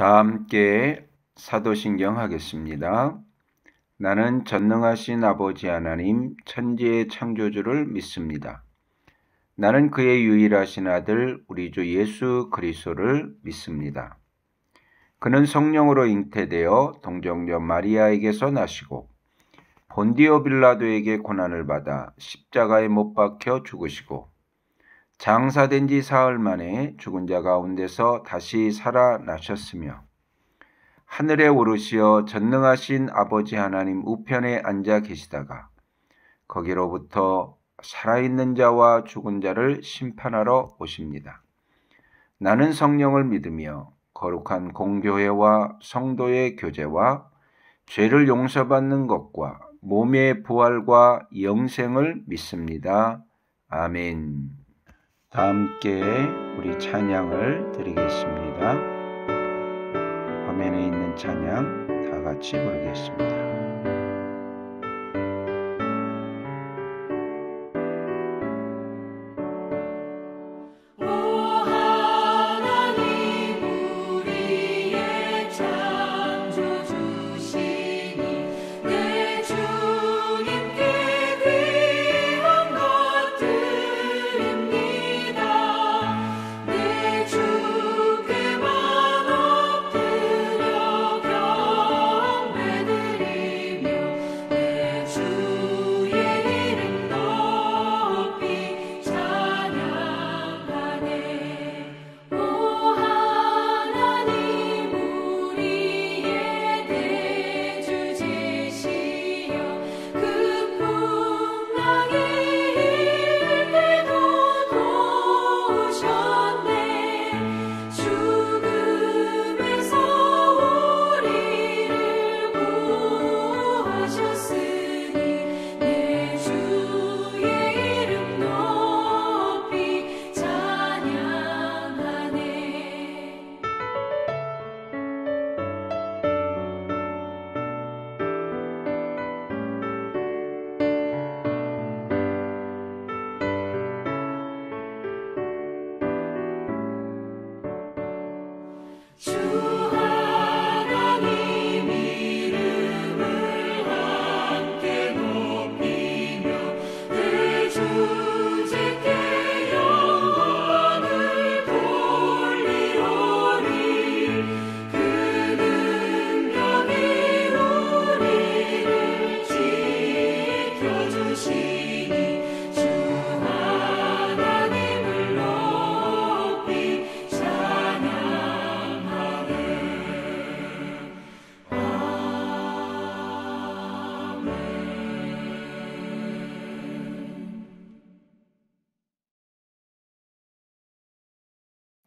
다 함께 사도신경 하겠습니다. 나는 전능하신 아버지 하나님 천지의 창조주를 믿습니다. 나는 그의 유일하신 아들 우리 주 예수 그리스도를 믿습니다. 그는 성령으로 잉태되어 동정녀 마리아에게서 나시고 본디오 빌라도에게 고난을 받아 십자가에 못 박혀 죽으시고 장사된 지 사흘 만에 죽은 자 가운데서 다시 살아나셨으며 하늘에 오르시어 전능하신 아버지 하나님 우편에 앉아 계시다가 거기로부터 살아있는 자와 죽은 자를 심판하러 오십니다. 나는 성령을 믿으며 거룩한 공교회와 성도의 교제와 죄를 용서받는 것과 몸의 부활과 영생을 믿습니다. 아멘. 다 함께 우리 찬양을 드리겠습니다. 화면에 있는 찬양 다 같이 부르겠습니다.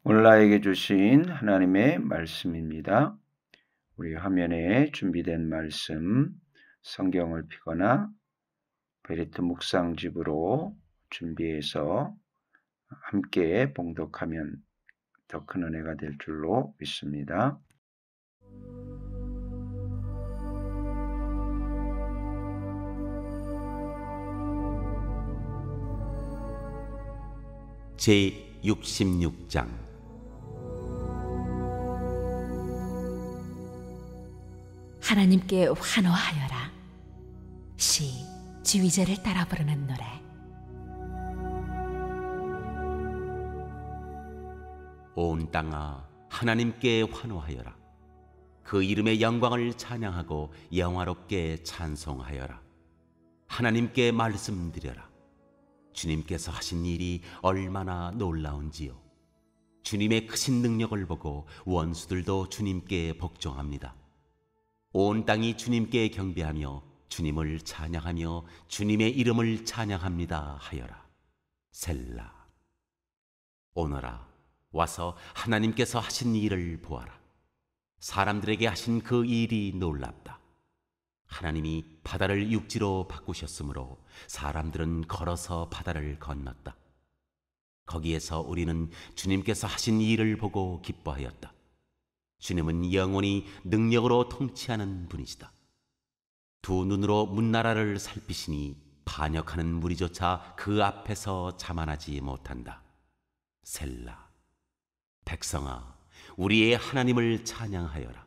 오늘 나에게 주신 하나님의 말씀입니다. 우리 화면에 준비된 말씀 성경을 펴거나 베리트 묵상집으로 준비해서 함께 봉독하면 더 큰 은혜가 될 줄로 믿습니다. 제66장 하나님께 환호하여라. 시 지휘자를 따라 부르는 노래. 온 땅아 하나님께 환호하여라. 그 이름의 영광을 찬양하고 영화롭게 찬송하여라. 하나님께 말씀드려라. 주님께서 하신 일이 얼마나 놀라운지요. 주님의 크신 능력을 보고 원수들도 주님께 복종합니다. 온 땅이 주님께 경배하며 주님을 찬양하며 주님의 이름을 찬양합니다 하여라. 셀라. 오너라 와서 하나님께서 하신 일을 보아라. 사람들에게 하신 그 일이 놀랍다. 하나님이 바다를 육지로 바꾸셨으므로 사람들은 걸어서 바다를 건넜다. 거기에서 우리는 주님께서 하신 일을 보고 기뻐하였다. 주님은 영원히 능력으로 통치하는 분이시다. 두 눈으로 문나라를 살피시니 반역하는 무리조차 그 앞에서 자만하지 못한다. 셀라. 백성아, 우리의 하나님을 찬양하여라.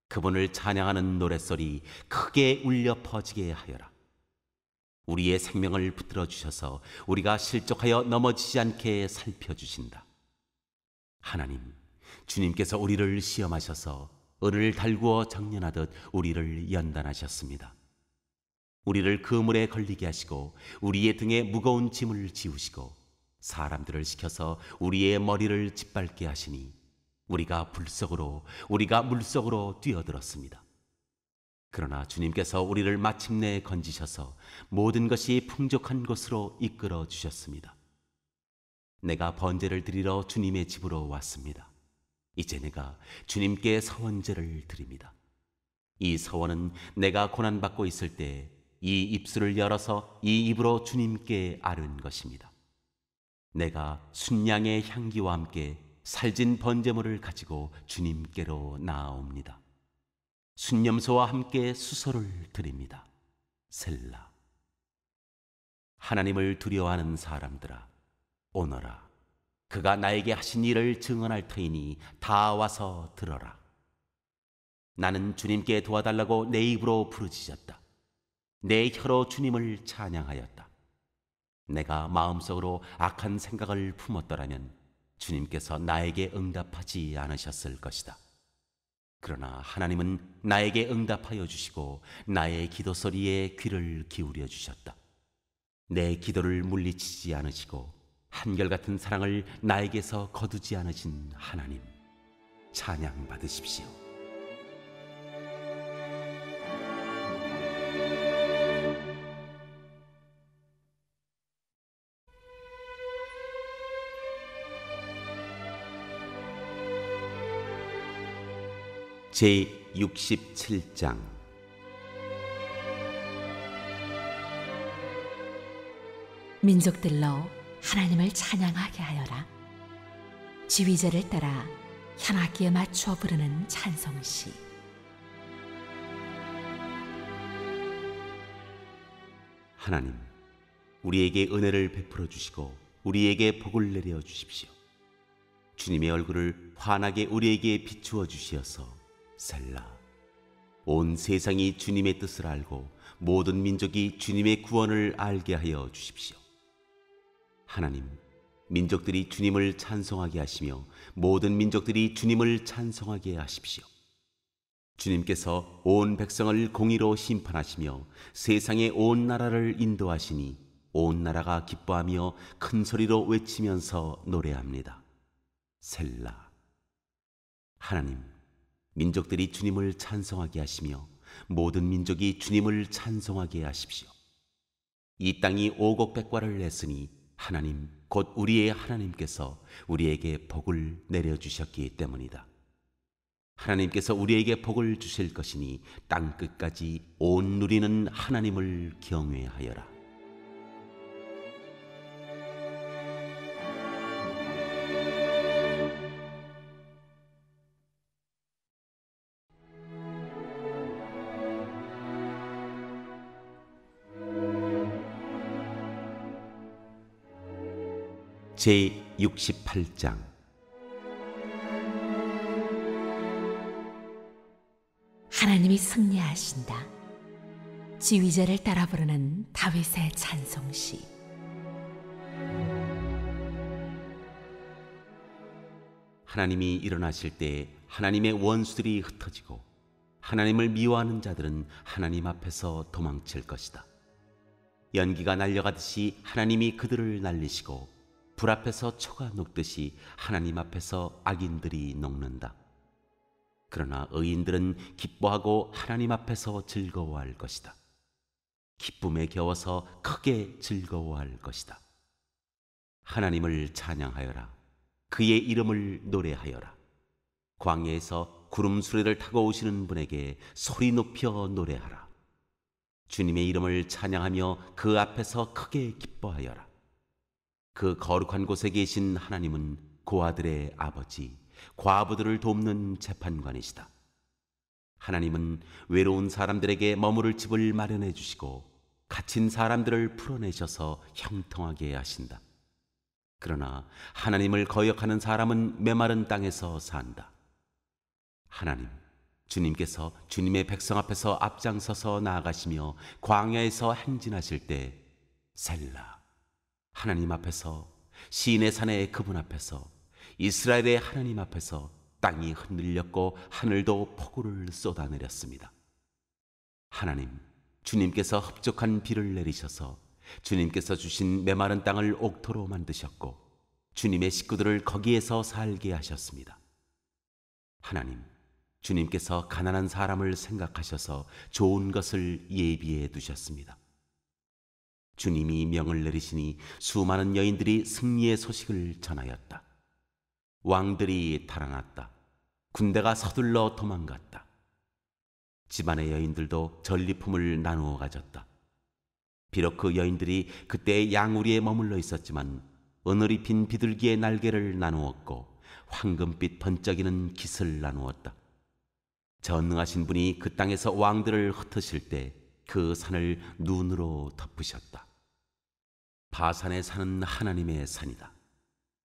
그분을 찬양하는 노랫소리 크게 울려 퍼지게 하여라. 우리의 생명을 붙들어 주셔서 우리가 실족하여 넘어지지 않게 살펴주신다. 하나님, 주님께서 우리를 시험하셔서 은을 달구어 정련하듯 우리를 연단하셨습니다. 우리를 그물에 걸리게 하시고 우리의 등에 무거운 짐을 지우시고 사람들을 시켜서 우리의 머리를 짓밟게 하시니 우리가 물속으로 뛰어들었습니다. 그러나 주님께서 우리를 마침내 건지셔서 모든 것이 풍족한 곳으로 이끌어 주셨습니다. 내가 번제를 드리러 주님의 집으로 왔습니다. 이제 내가 주님께 서원제를 드립니다. 이 서원은 내가 고난받고 있을 때 이 입술을 열어서 이 입으로 주님께 아뢰는 것입니다. 내가 순양의 향기와 함께 살진 번제물을 가지고 주님께로 나아옵니다. 순념소와 함께 수소를 드립니다. 셀라. 하나님을 두려워하는 사람들아, 오너라. 그가 나에게 하신 일을 증언할 터이니 다 와서 들어라. 나는 주님께 도와달라고 내 입으로 부르짖었다. 내 혀로 주님을 찬양하였다. 내가 마음속으로 악한 생각을 품었더라면 주님께서 나에게 응답하지 않으셨을 것이다. 그러나 하나님은 나에게 응답하여 주시고 나의 기도 소리에 귀를 기울여 주셨다. 내 기도를 물리치지 않으시고 한결같은 사랑을 나에게서 거두지 않으신 하나님, 찬양 받으십시오. 제67장. 민족들로 하나님을 찬양하게 하여라. 지휘자를 따라 현악기에 맞추어 부르는 찬송시. 하나님, 우리에게 은혜를 베풀어 주시고 우리에게 복을 내려 주십시오. 주님의 얼굴을 환하게 우리에게 비추어 주시어서 셀라. 온 세상이 주님의 뜻을 알고 모든 민족이 주님의 구원을 알게 하여 주십시오. 하나님, 민족들이 주님을 찬송하게 하시며 모든 민족들이 주님을 찬송하게 하십시오. 주님께서 온 백성을 공의로 심판하시며 세상의 온 나라를 인도하시니 온 나라가 기뻐하며 큰 소리로 외치면서 노래합니다. 셀라. 하나님, 민족들이 주님을 찬송하게 하시며 모든 민족이 주님을 찬송하게 하십시오. 이 땅이 오곡백과를 냈으니 하나님, 곧 우리의 하나님께서 우리에게 복을 내려주셨기 때문이다. 하나님께서 우리에게 복을 주실 것이니 땅 끝까지 온 누리는 하나님을 경외하여라. 제68장. 하나님이 승리하신다. 지휘자를 따라 부르는 다윗의 찬송시. 하나님이 일어나실 때 하나님의 원수들이 흩어지고 하나님을 미워하는 자들은 하나님 앞에서 도망칠 것이다. 연기가 날려가듯이 하나님이 그들을 날리시고 불 앞에서 초가 녹듯이 하나님 앞에서 악인들이 녹는다. 그러나 의인들은 기뻐하고 하나님 앞에서 즐거워할 것이다. 기쁨에 겨워서 크게 즐거워할 것이다. 하나님을 찬양하여라. 그의 이름을 노래하여라. 광야에서 구름 수레를 타고 오시는 분에게 소리 높여 노래하라. 주님의 이름을 찬양하며 그 앞에서 크게 기뻐하여라. 그 거룩한 곳에 계신 하나님은 고아들의 아버지, 과부들을 돕는 재판관이시다. 하나님은 외로운 사람들에게 머무를 집을 마련해 주시고 갇힌 사람들을 풀어내셔서 형통하게 하신다. 그러나 하나님을 거역하는 사람은 메마른 땅에서 산다. 하나님, 주님께서 주님의 백성 앞에서 앞장서서 나아가시며 광야에서 행진하실 때 셀라, 하나님 앞에서, 시인의 산의 그분 앞에서, 이스라엘의 하나님 앞에서 땅이 흔들렸고 하늘도 폭우를 쏟아내렸습니다. 하나님, 주님께서 흡족한 비를 내리셔서 주님께서 주신 메마른 땅을 옥토로 만드셨고 주님의 식구들을 거기에서 살게 하셨습니다. 하나님, 주님께서 가난한 사람을 생각하셔서 좋은 것을 예비해 두셨습니다. 주님이 명을 내리시니 수많은 여인들이 승리의 소식을 전하였다. 왕들이 달아났다. 군대가 서둘러 도망갔다. 집안의 여인들도 전리품을 나누어 가졌다. 비록 그 여인들이 그때 양우리에 머물러 있었지만 은을 입힌 비둘기의 날개를 나누었고 황금빛 번쩍이는 깃을 나누었다. 전능하신 분이 그 땅에서 왕들을 흩으실 때 그 산을 눈으로 덮으셨다. 바산에 사는 하나님의 산이다.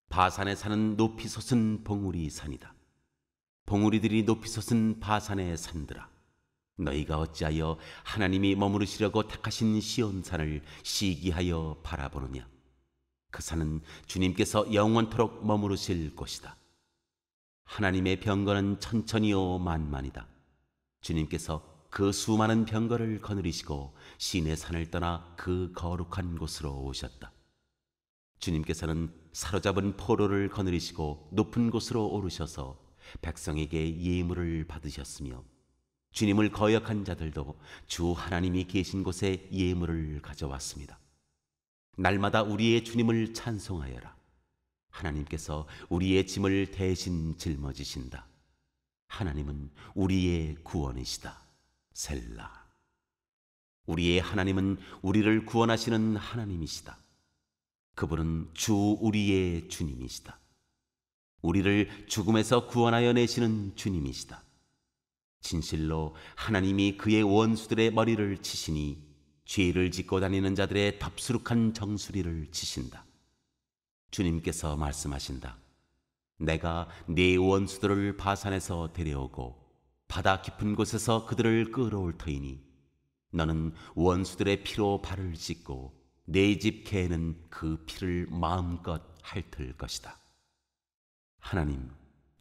바산에 사는 높이 솟은 봉우리 산이다. 봉우리들이 높이 솟은 바산의 산들아, 너희가 어찌하여 하나님이 머무르시려고 택하신 시온산을 시기하여 바라보느냐. 그 산은 주님께서 영원토록 머무르실 곳이다. 하나님의 병거는 천천히요 만만이다. 주님께서 그 수많은 병거를 거느리시고 시내 산을 떠나 그 거룩한 곳으로 오셨다. 주님께서는 사로잡은 포로를 거느리시고 높은 곳으로 오르셔서 백성에게 예물을 받으셨으며 주님을 거역한 자들도 주 하나님이 계신 곳에 예물을 가져왔습니다. 날마다 우리의 주님을 찬송하여라. 하나님께서 우리의 짐을 대신 짊어지신다. 하나님은 우리의 구원이시다. 셀라. 우리의 하나님은 우리를 구원하시는 하나님이시다. 그분은 주 우리의 주님이시다. 우리를 죽음에서 구원하여 내시는 주님이시다. 진실로 하나님이 그의 원수들의 머리를 치시니 죄를 짓고 다니는 자들의 덥수룩한 정수리를 치신다. 주님께서 말씀하신다. 내가 네 원수들을 바산에서 데려오고 바다 깊은 곳에서 그들을 끌어올 터이니 너는 원수들의 피로 발을 씻고 네 집 개는 그 피를 마음껏 핥을 것이다. 하나님,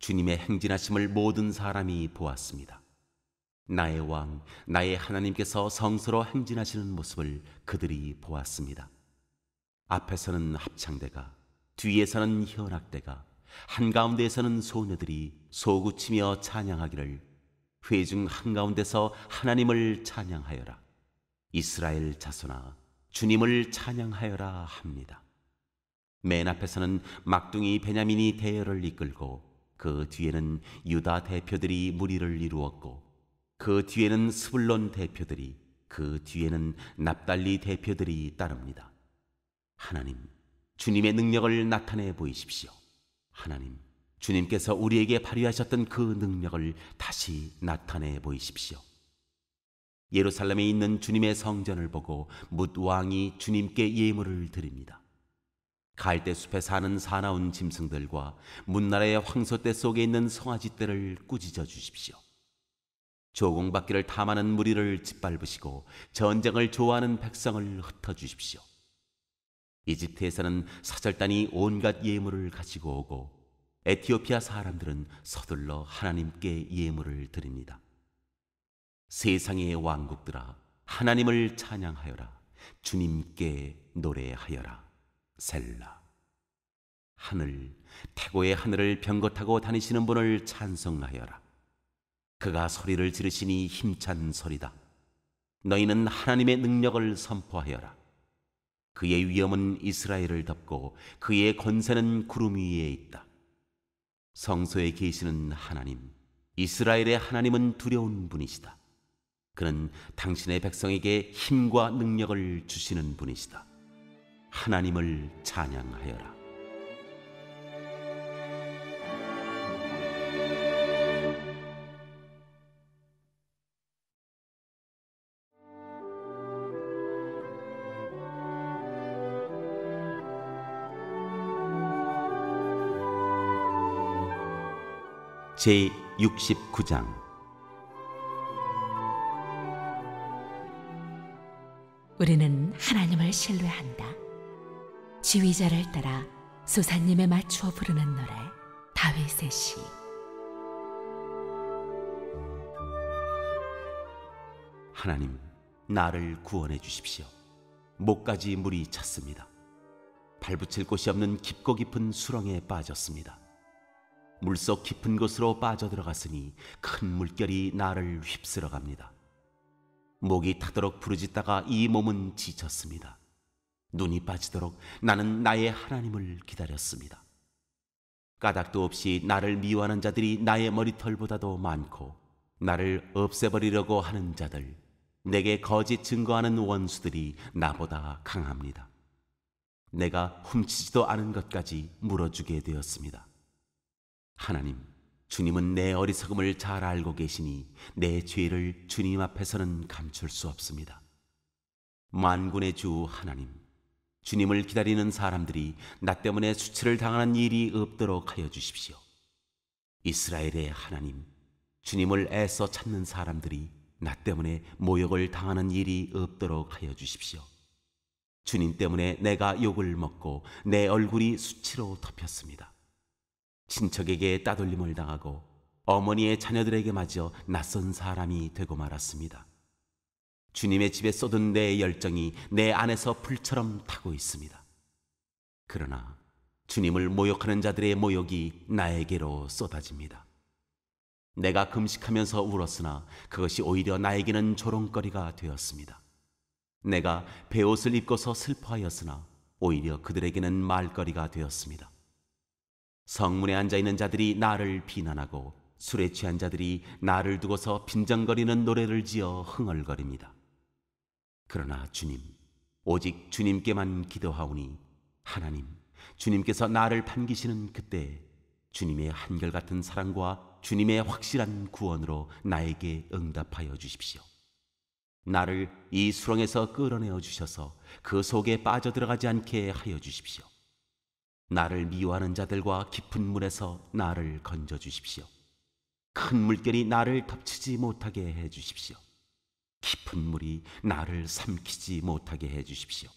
주님의 행진하심을 모든 사람이 보았습니다. 나의 왕, 나의 하나님께서 성스러 행진하시는 모습을 그들이 보았습니다. 앞에서는 합창대가, 뒤에서는 현악대가, 한가운데에서는 소녀들이 소구치며 찬양하기를 회중 한가운데서 하나님을 찬양하여라. 이스라엘 자손아, 주님을 찬양하여라 합니다. 맨 앞에서는 막둥이 베냐민이 대열을 이끌고 그 뒤에는 유다 대표들이 무리를 이루었고 그 뒤에는 스불론 대표들이, 그 뒤에는 납달리 대표들이 따릅니다. 하나님, 주님의 능력을 나타내 보이십시오. 하나님, 주님께서 우리에게 발휘하셨던 그 능력을 다시 나타내 보이십시오. 예루살렘에 있는 주님의 성전을 보고 뭇 왕이 주님께 예물을 드립니다. 갈대숲에 사는 사나운 짐승들과 문나라의 황소떼 속에 있는 송아지떼를 꾸짖어 주십시오. 조공받기를 탐하는 무리를 짓밟으시고 전쟁을 좋아하는 백성을 흩어주십시오. 이집트에서는 사절단이 온갖 예물을 가지고 오고 에티오피아 사람들은 서둘러 하나님께 예물을 드립니다. 세상의 왕국들아, 하나님을 찬양하여라. 주님께 노래하여라. 셀라. 하늘, 태고의 하늘을 병거 타고 다니시는 분을 찬송하여라. 그가 소리를 지르시니 힘찬 소리다. 너희는 하나님의 능력을 선포하여라. 그의 위엄은 이스라엘을 덮고 그의 권세는 구름 위에 있다. 성소에 계시는 하나님, 이스라엘의 하나님은 두려운 분이시다. 그는 당신의 백성에게 힘과 능력을 주시는 분이시다. 하나님을 찬양하여라. 제69장. 우리는 하나님을 신뢰한다. 지휘자를 따라 소사님에 맞추어 부르는 노래. 다윗의 시. 하나님, 나를 구원해 주십시오. 목까지 물이 찼습니다. 발붙일 곳이 없는 깊고 깊은 수렁에 빠졌습니다. 물속 깊은 곳으로 빠져들어갔으니 큰 물결이 나를 휩쓸어 갑니다. 목이 타도록 부르짖다가 이 몸은 지쳤습니다. 눈이 빠지도록 나는 나의 하나님을 기다렸습니다. 까닭도 없이 나를 미워하는 자들이 나의 머리털보다도 많고, 나를 없애버리려고 하는 자들, 내게 거짓 증거하는 원수들이 나보다 강합니다. 내가 훔치지도 않은 것까지 물어주게 되었습니다. 하나님, 주님은 내 어리석음을 잘 알고 계시니 내 죄를 주님 앞에서는 감출 수 없습니다. 만군의 주 하나님, 주님을 기다리는 사람들이 나 때문에 수치를 당하는 일이 없도록 하여 주십시오. 이스라엘의 하나님, 주님을 애써 찾는 사람들이 나 때문에 모욕을 당하는 일이 없도록 하여 주십시오. 주님 때문에 내가 욕을 먹고 내 얼굴이 수치로 덮였습니다. 친척에게 따돌림을 당하고 어머니의 자녀들에게 마저 낯선 사람이 되고 말았습니다. 주님의 집에 쏟은 내 열정이 내 안에서 불처럼 타고 있습니다. 그러나 주님을 모욕하는 자들의 모욕이 나에게로 쏟아집니다. 내가 금식하면서 울었으나 그것이 오히려 나에게는 조롱거리가 되었습니다. 내가 베옷을 입고서 슬퍼하였으나 오히려 그들에게는 말거리가 되었습니다. 성문에 앉아있는 자들이 나를 비난하고 술에 취한 자들이 나를 두고서 빈정거리는 노래를 지어 흥얼거립니다. 그러나 주님, 오직 주님께만 기도하오니 하나님, 주님께서 나를 반기시는 그때 주님의 한결같은 사랑과 주님의 확실한 구원으로 나에게 응답하여 주십시오. 나를 이 수렁에서 끌어내어 주셔서 그 속에 빠져들어가지 않게 하여 주십시오. 나를 미워하는 자들과 깊은 물에서 나를 건져 주십시오. 큰 물결이 나를 덮치지 못하게 해 주십시오. 깊은 물이 나를 삼키지 못하게 해 주십시오.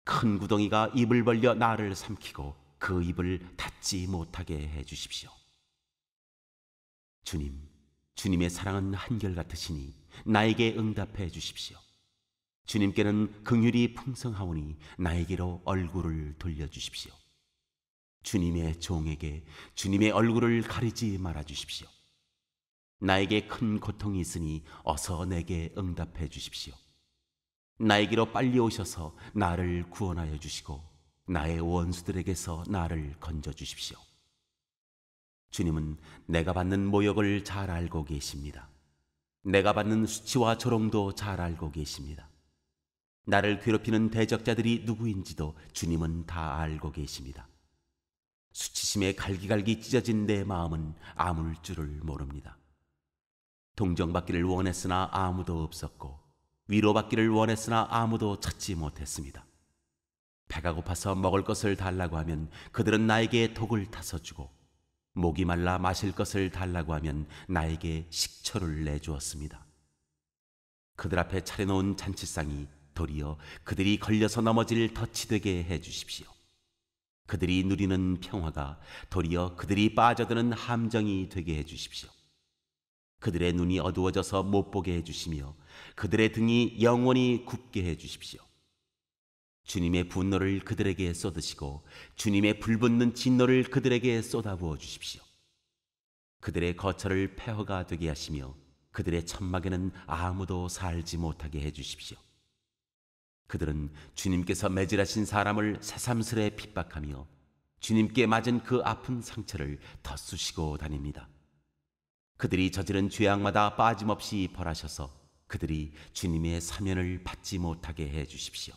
큰 구덩이가 입을 벌려 나를 삼키고 그 입을 닫지 못하게 해 주십시오. 주님, 주님의 사랑은 한결같으시니 나에게 응답해 주십시오. 주님께는 긍휼이 풍성하오니 나에게로 얼굴을 돌려주십시오. 주님의 종에게 주님의 얼굴을 가리지 말아 주십시오. 나에게 큰 고통이 있으니 어서 내게 응답해 주십시오. 나에게로 빨리 오셔서 나를 구원하여 주시고 나의 원수들에게서 나를 건져 주십시오. 주님은 내가 받는 모욕을 잘 알고 계십니다. 내가 받는 수치와 조롱도 잘 알고 계십니다. 나를 괴롭히는 대적자들이 누구인지도 주님은 다 알고 계십니다. 수치심에 갈기갈기 찢어진 내 마음은 아물 줄을 모릅니다. 동정받기를 원했으나 아무도 없었고 위로받기를 원했으나 아무도 찾지 못했습니다. 배가 고파서 먹을 것을 달라고 하면 그들은 나에게 독을 타서 주고 목이 말라 마실 것을 달라고 하면 나에게 식초를 내주었습니다. 그들 앞에 차려놓은 잔치상이 도리어 그들이 걸려서 넘어질 덫이 되게 해주십시오. 그들이 누리는 평화가 도리어 그들이 빠져드는 함정이 되게 해주십시오. 그들의 눈이 어두워져서 못 보게 해주시며 그들의 등이 영원히 굽게 해주십시오. 주님의 분노를 그들에게 쏟으시고 주님의 불붙는 진노를 그들에게 쏟아부어 주십시오. 그들의 거처를 폐허가 되게 하시며 그들의 천막에는 아무도 살지 못하게 해주십시오. 그들은 주님께서 매질하신 사람을 새삼스레 핍박하며 주님께 맞은 그 아픈 상처를 덧쑤시고 다닙니다. 그들이 저지른 죄악마다 빠짐없이 벌하셔서 그들이 주님의 사면을 받지 못하게 해주십시오.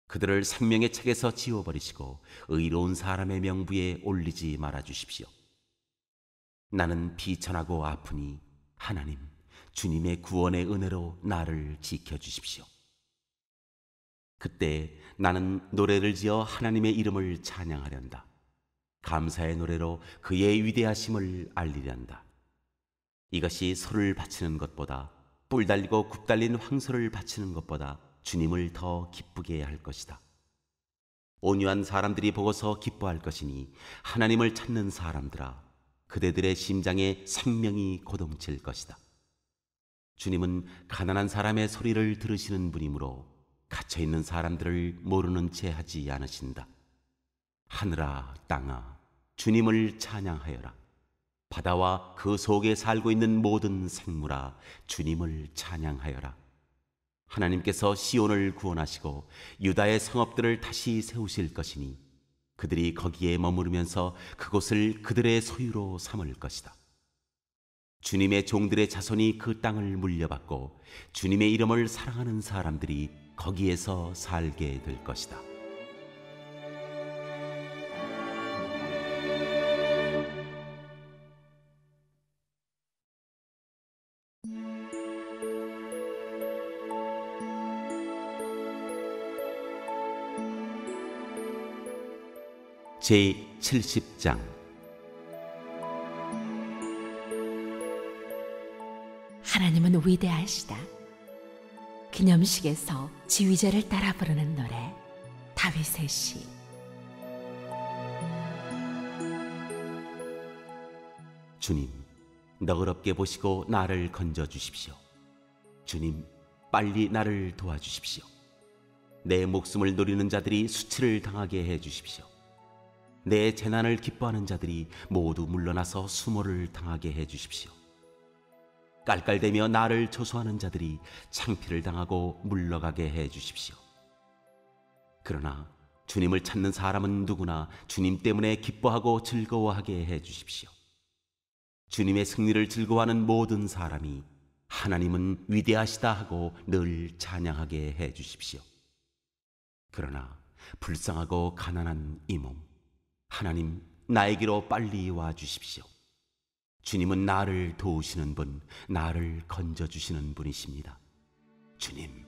그들을 생명의 책에서 지워버리시고 의로운 사람의 명부에 올리지 말아주십시오. 나는 비천하고 아프니 하나님, 주님의 구원의 은혜로 나를 지켜주십시오. 그때 나는 노래를 지어 하나님의 이름을 찬양하련다. 감사의 노래로 그의 위대하심을 알리련다. 이것이 소를 바치는 것보다, 뿔 달리고 굽 달린 황소를 바치는 것보다 주님을 더 기쁘게 할 것이다. 온유한 사람들이 보고서 기뻐할 것이니 하나님을 찾는 사람들아, 그대들의 심장에 생명이 고동칠 것이다. 주님은 가난한 사람의 소리를 들으시는 분이므로 갇혀있는 사람들을 모르는 채 하지 않으신다. 하늘아 땅아, 주님을 찬양하여라. 바다와 그 속에 살고 있는 모든 생물아, 주님을 찬양하여라. 하나님께서 시온을 구원하시고 유다의 성읍들을 다시 세우실 것이니 그들이 거기에 머무르면서 그곳을 그들의 소유로 삼을 것이다. 주님의 종들의 자손이 그 땅을 물려받고 주님의 이름을 사랑하는 사람들이 거기에서 살게 될 것이다. 제70장. 하나님은 위대하시다. 기념식에서 지휘자를 따라 부르는 노래, 다윗의 시. 주님, 너그럽게 보시고 나를 건져주십시오. 주님, 빨리 나를 도와주십시오. 내 목숨을 노리는 자들이 수치를 당하게 해주십시오. 내 재난을 기뻐하는 자들이 모두 물러나서 수모를 당하게 해주십시오. 깔깔대며 나를 조소하는 자들이 창피를 당하고 물러가게 해주십시오. 그러나 주님을 찾는 사람은 누구나 주님 때문에 기뻐하고 즐거워하게 해주십시오. 주님의 승리를 즐거워하는 모든 사람이 하나님은 위대하시다 하고 늘 찬양하게 해주십시오. 그러나 불쌍하고 가난한 이 몸, 하나님 나에게로 빨리 와주십시오. 주님은 나를 도우시는 분, 나를 건져주시는 분이십니다. 주님,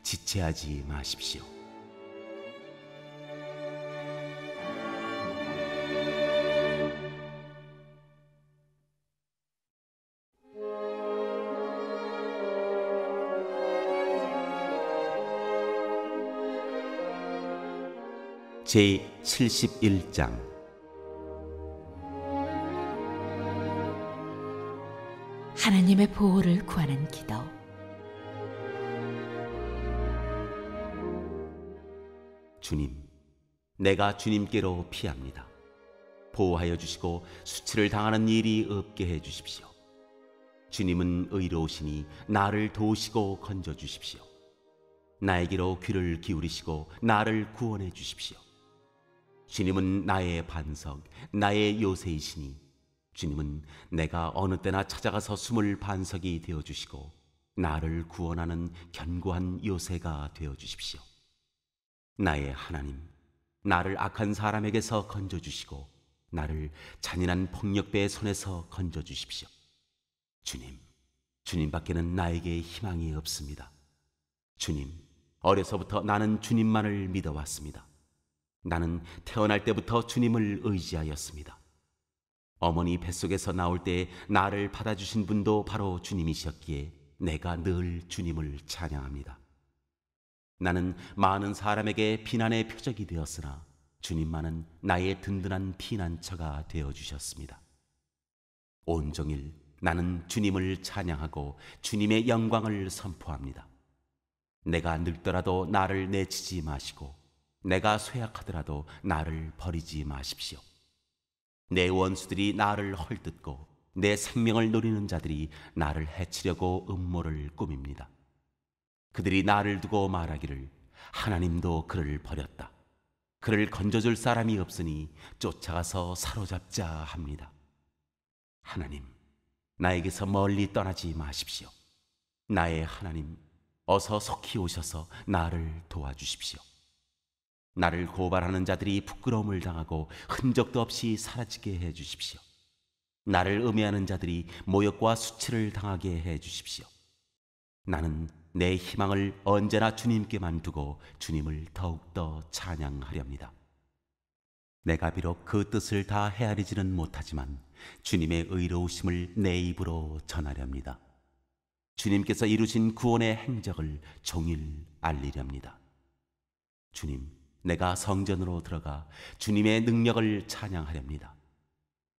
지체하지 마십시오. 제71장. 하나님의 보호를 구하는 기도. 주님, 내가 주님께로 피합니다. 보호하여 주시고 수치를 당하는 일이 없게 해 주십시오. 주님은 의로우시니 나를 도우시고 건져 주십시오. 나에게로 귀를 기울이시고 나를 구원해 주십시오. 주님은 나의 반석, 나의 요새이시니 주님은 내가 어느 때나 찾아가서 숨을 반석이 되어주시고 나를 구원하는 견고한 요새가 되어주십시오. 나의 하나님, 나를 악한 사람에게서 건져주시고 나를 잔인한 폭력배의 손에서 건져주십시오. 주님, 주님밖에는 나에게 희망이 없습니다. 주님, 어려서부터 나는 주님만을 믿어왔습니다. 나는 태어날 때부터 주님을 의지하였습니다. 어머니 뱃속에서 나올 때 나를 받아주신 분도 바로 주님이셨기에 내가 늘 주님을 찬양합니다. 나는 많은 사람에게 비난의 표적이 되었으나 주님만은 나의 든든한 피난처가 되어주셨습니다. 온종일 나는 주님을 찬양하고 주님의 영광을 선포합니다. 내가 늙더라도 나를 내치지 마시고 내가 쇠약하더라도 나를 버리지 마십시오. 내 원수들이 나를 헐뜯고 내 생명을 노리는 자들이 나를 해치려고 음모를 꾸밉니다. 그들이 나를 두고 말하기를 하나님도 그를 버렸다. 그를 건져줄 사람이 없으니 쫓아가서 사로잡자 합니다. 하나님, 나에게서 멀리 떠나지 마십시오. 나의 하나님, 어서 속히 오셔서 나를 도와주십시오. 나를 고발하는 자들이 부끄러움을 당하고 흔적도 없이 사라지게 해주십시오. 나를 음해하는 자들이 모욕과 수치를 당하게 해주십시오. 나는 내 희망을 언제나 주님께만 두고 주님을 더욱더 찬양하렵니다. 내가 비록 그 뜻을 다 헤아리지는 못하지만 주님의 의로우심을 내 입으로 전하렵니다. 주님께서 이루신 구원의 행적을 종일 알리렵니다. 주님, 내가 성전으로 들어가 주님의 능력을 찬양하렵니다.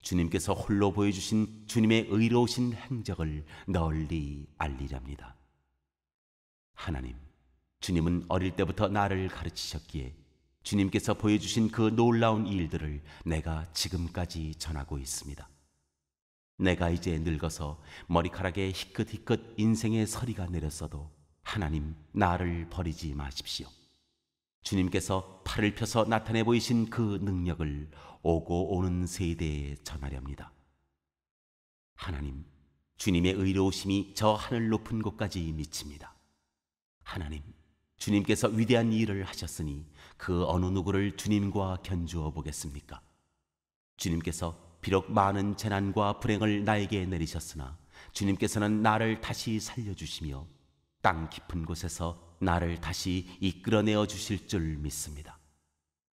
주님께서 홀로 보여주신 주님의 의로우신 행적을 널리 알리렵니다. 하나님, 주님은 어릴 때부터 나를 가르치셨기에 주님께서 보여주신 그 놀라운 일들을 내가 지금까지 전하고 있습니다. 내가 이제 늙어서 머리카락에 희끗희끗 인생의 서리가 내렸어도 하나님, 나를 버리지 마십시오. 주님께서 팔을 펴서 나타내 보이신 그 능력을 오고 오는 세대에 전하렵니다. 하나님, 주님의 의로우심이 저 하늘 높은 곳까지 미칩니다. 하나님, 주님께서 위대한 일을 하셨으니 그 어느 누구를 주님과 견주어 보겠습니까? 주님께서 비록 많은 재난과 불행을 나에게 내리셨으나 주님께서는 나를 다시 살려주시며 땅 깊은 곳에서 나를 다시 이끌어내어 주실 줄 믿습니다.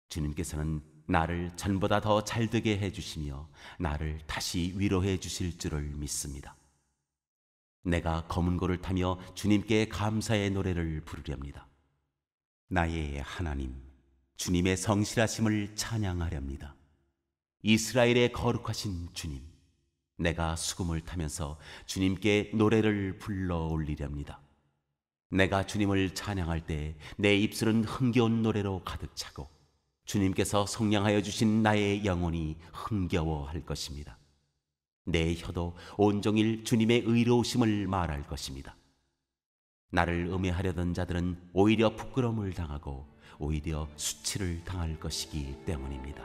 주님께서는 나를 전보다 더 잘되게 해주시며 나를 다시 위로해 주실 줄을 믿습니다. 내가 검은 고를 타며 주님께 감사의 노래를 부르렵니다. 나의 하나님, 주님의 성실하심을 찬양하렵니다. 이스라엘의 거룩하신 주님, 내가 수금을 타면서 주님께 노래를 불러 올리렵니다. 내가 주님을 찬양할 때 내 입술은 흥겨운 노래로 가득 차고 주님께서 속량하여 주신 나의 영혼이 흥겨워할 것입니다. 내 혀도 온종일 주님의 의로우심을 말할 것입니다. 나를 음해하려던 자들은 오히려 부끄러움을 당하고 오히려 수치를 당할 것이기 때문입니다.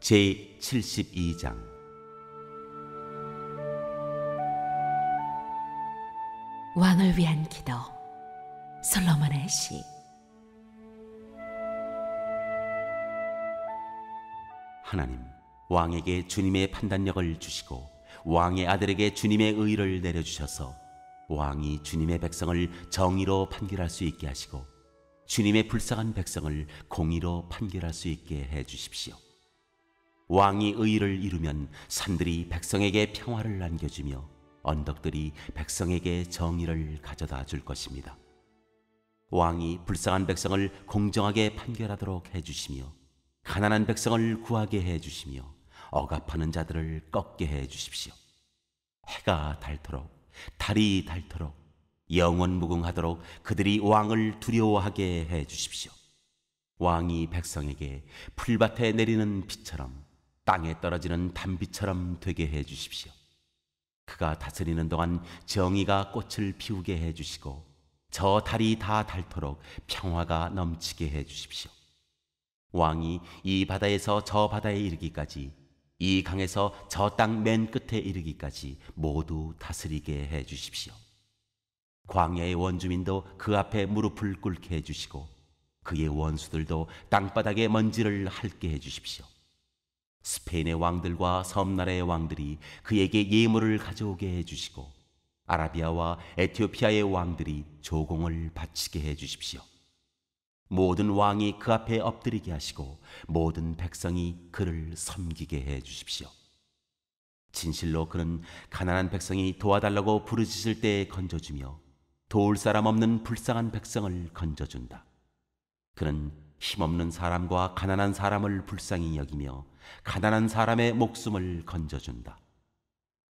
제72장 왕을 위한 기도. 솔로몬의 시. 하나님, 왕에게 주님의 판단력을 주시고 왕의 아들에게 주님의 의를 내려주셔서 왕이 주님의 백성을 정의로 판결할 수 있게 하시고 주님의 불쌍한 백성을 공의로 판결할 수 있게 해주십시오. 왕이 의를 이루면 산들이 백성에게 평화를 안겨주며 언덕들이 백성에게 정의를 가져다 줄 것입니다. 왕이 불쌍한 백성을 공정하게 판결하도록 해주시며 가난한 백성을 구하게 해주시며 억압하는 자들을 꺾게 해주십시오. 해가 닳도록 달이 닳도록 영원무궁하도록 그들이 왕을 두려워하게 해주십시오. 왕이 백성에게 풀밭에 내리는 비처럼 땅에 떨어지는 단비처럼 되게 해주십시오. 그가 다스리는 동안 정의가 꽃을 피우게 해주시고 저 달이 다 닳도록 평화가 넘치게 해주십시오. 왕이 이 바다에서 저 바다에 이르기까지 이 강에서 저 땅 맨 끝에 이르기까지 모두 다스리게 해주십시오. 광야의 원주민도 그 앞에 무릎을 꿇게 해주시고 그의 원수들도 땅바닥에 먼지를 핥게 해주십시오. 스페인의 왕들과 섬나라의 왕들이 그에게 예물을 가져오게 해주시고 아라비아와 에티오피아의 왕들이 조공을 바치게 해주십시오. 모든 왕이 그 앞에 엎드리게 하시고 모든 백성이 그를 섬기게 해주십시오. 진실로 그는 가난한 백성이 도와달라고 부르짖을 때에 건져주며 도울 사람 없는 불쌍한 백성을 건져준다. 그는 힘없는 사람과 가난한 사람을 불쌍히 여기며 가난한 사람의 목숨을 건져준다.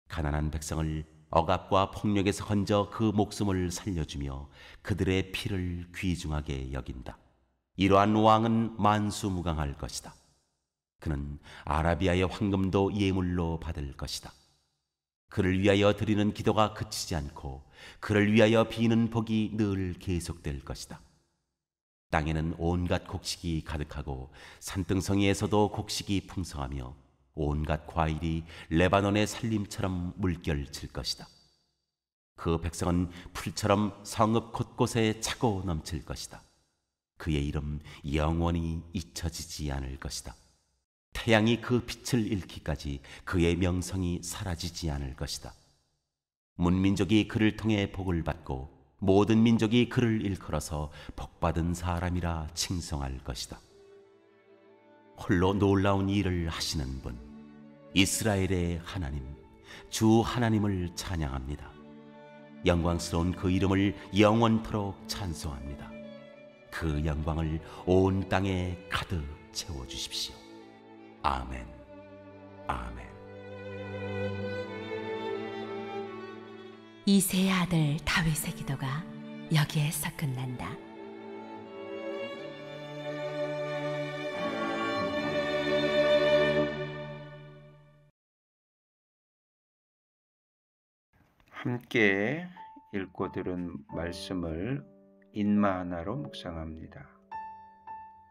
가난한 백성을 억압과 폭력에서 건져 그 목숨을 살려주며 그들의 피를 귀중하게 여긴다. 이러한 왕은 만수무강할 것이다. 그는 아라비아의 황금도 예물로 받을 것이다. 그를 위하여 드리는 기도가 그치지 않고 그를 위하여 비는 복이 늘 계속될 것이다. 땅에는 온갖 곡식이 가득하고 산등성이에서도 곡식이 풍성하며 온갖 과일이 레바논의 산림처럼 물결칠 것이다. 그 백성은 풀처럼 성읍 곳곳에 차고 넘칠 것이다. 그의 이름 영원히 잊혀지지 않을 것이다. 태양이 그 빛을 잃기까지 그의 명성이 사라지지 않을 것이다. 문민족이 그를 통해 복을 받고 모든 민족이 그를 일컬어서 복받은 사람이라 칭송할 것이다. 홀로 놀라운 일을 하시는 분, 이스라엘의 하나님, 주 하나님을 찬양합니다. 영광스러운 그 이름을 영원토록 찬송합니다. 그 영광을 온 땅에 가득 채워주십시오. 아멘. 아멘. 이새의 아들 다윗의 기도가 여기에서 끝난다. 함께 읽고 들은 말씀을 인마 하나로 묵상합니다.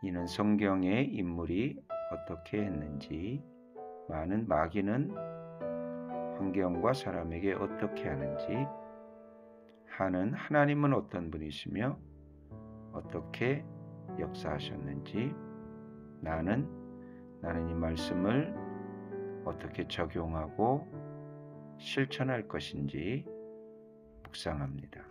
이는 성경의 인물이 어떻게 했는지, 많은 마귀는 환경과 사람에게 어떻게 하는지, 하는 하나님은 어떤 분이시며 어떻게 역사하셨는지, 나는 이 말씀을 어떻게 적용하고 실천할 것인지 묵상합니다.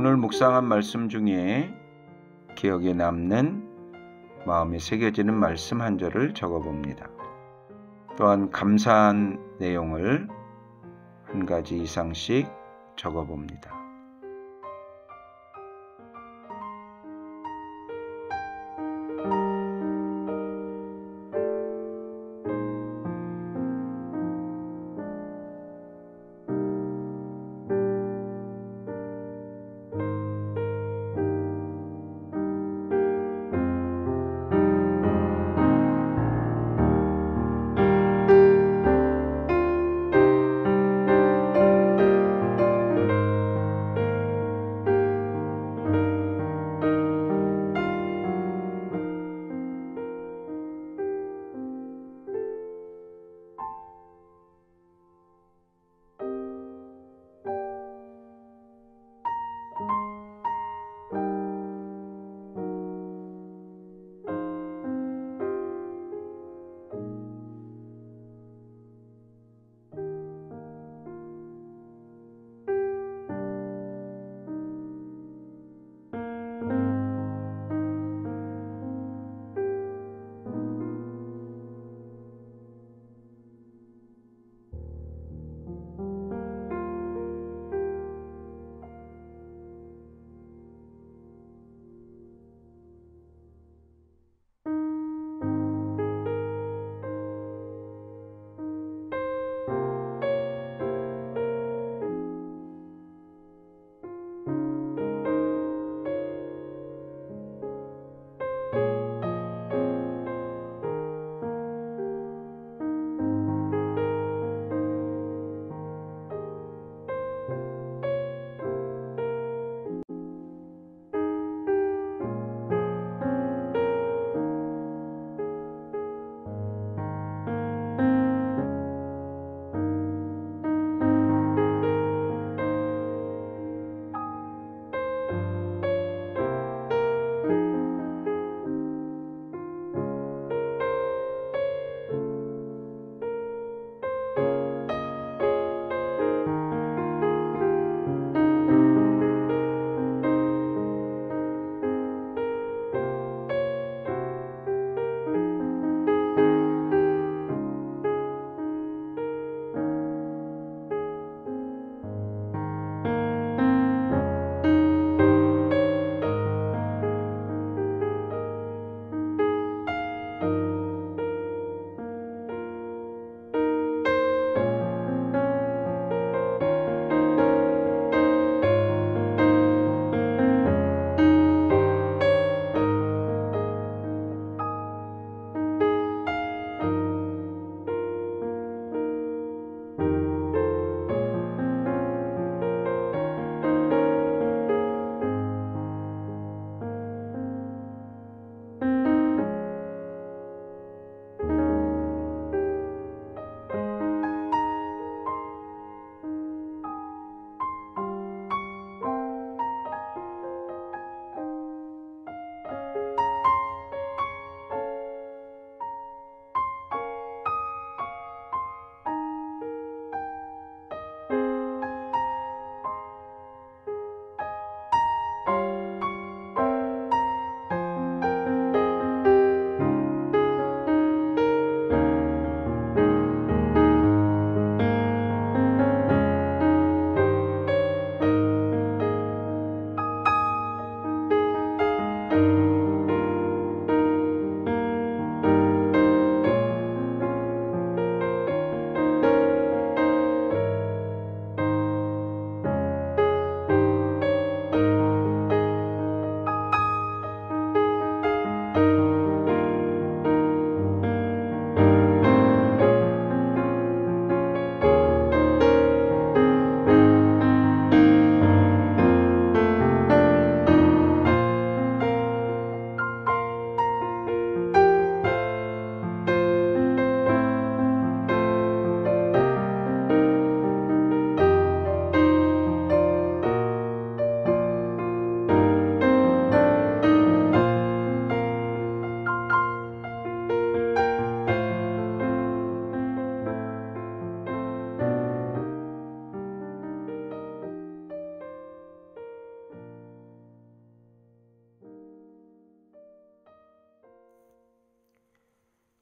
오늘 묵상한 말씀 중에 기억에 남는 마음에 새겨지는 말씀 한 절을 적어봅니다. 또한 감사한 내용을 한 가지 이상씩 적어봅니다.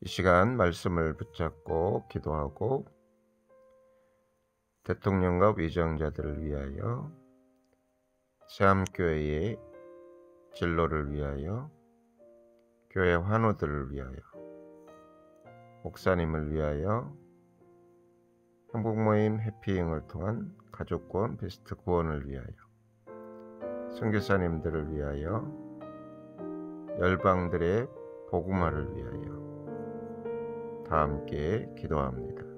이 시간 말씀을 붙잡고 기도하고 대통령과 위정자들을 위하여, 새암교회의 진로를 위하여, 교회 환우들을 위하여, 목사님을 위하여, 행복모임 해피잉을 통한 가족구원 베스트 구원을 위하여, 선교사님들을 위하여, 열방들의 복음화를 위하여 다 함께 기도합니다.